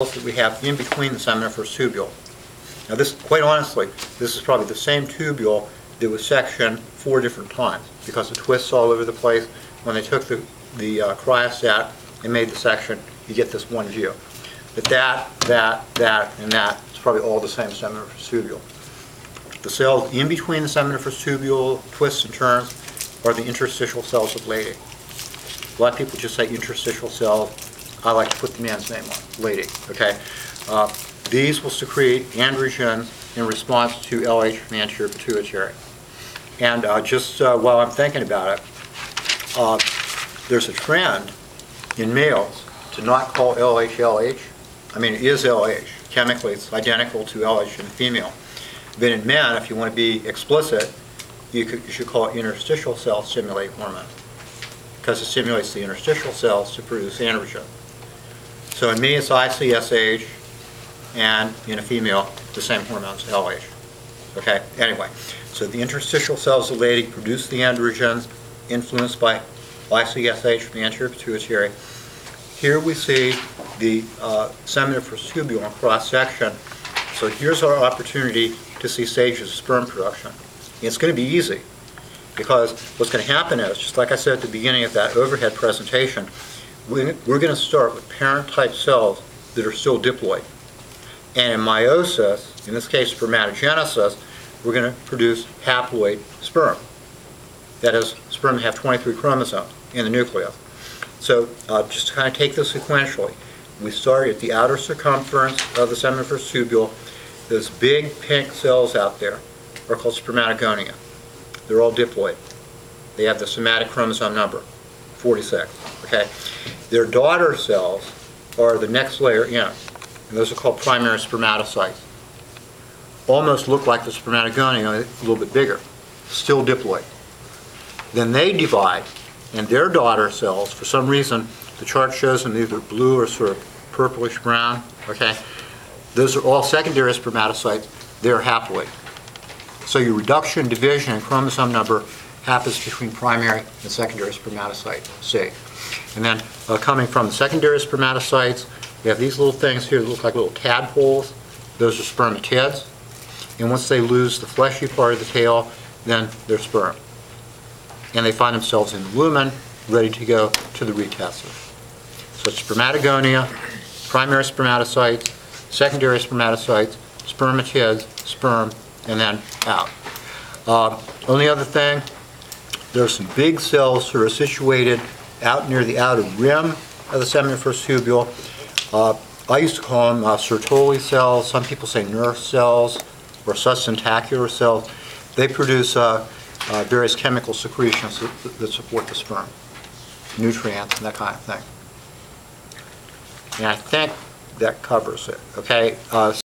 that we have in between the seminiferous tubule. Now this, quite honestly, this is probably the same tubule that was sectioned 4 different times because it twists all over the place. When they took the cryostat and made the section, you get this one view. But that, and that is probably all the same seminiferous tubule. The cells in between the seminiferous tubule, twists and turns, are the interstitial cells of Leydig. A lot of people just say interstitial cells. I like to put the man's name on, Leydig. Okay? These will secrete androgens in response to LH from the anterior pituitary. And just while I'm thinking about it, there's a trend in males to not call LH LH. I mean, it is LH. Chemically, it's identical to LH in female. But in men, if you want to be explicit, you should call it interstitial cell stimulating hormone because it stimulates the interstitial cells to produce androgen. So in me, it's ICSH, and in a female, the same hormone's LH. Okay? Anyway, so the interstitial cells of Leydig produce the androgens influenced by ICSH from the anterior pituitary. Here we see the seminiferous tubule in cross-section. So here's our opportunity to see stages of sperm production. And it's going to be easy because what's going to happen is, just like I said at the beginning of that overhead presentation, we're going to start with parent-type cells that are still diploid. And in meiosis, in this case spermatogenesis, we're going to produce haploid sperm. That is, sperm that have 23 chromosomes in the nucleus. So just to kind of take this sequentially, we start at the outer circumference of the seminiferous tubule. Those big pink cells out there are called spermatogonia. They're all diploid. They have the somatic chromosome number, 46. Okay? Their daughter cells are the next layer in, and those are called primary spermatocytes. Almost look like the spermatogonia, a little bit bigger, still diploid. Then they divide, and their daughter cells, for some reason, the chart shows them either blue or sort of purplish brown. Okay? Those are all secondary spermatocytes. They're haploid. So your reduction, division, and chromosome number happens between primary and secondary spermatocyte C. And then coming from the secondary spermatocytes, we have these little things here that look like little tadpoles. Those are spermatids. And once they lose the fleshy part of the tail, then they're sperm. And they find themselves in the lumen, ready to go to the retestis. So it's spermatogonia, primary spermatocytes, secondary spermatocytes, spermatids, sperm, and then out. Only other thing, there's some big cells that are situated out near the outer rim of the seminiferous tubule. I used to call them Sertoli cells. Some people say nerve cells or sustentacular cells. They produce various chemical secretions that support the sperm, nutrients and that kind of thing. And I think that covers it. Okay.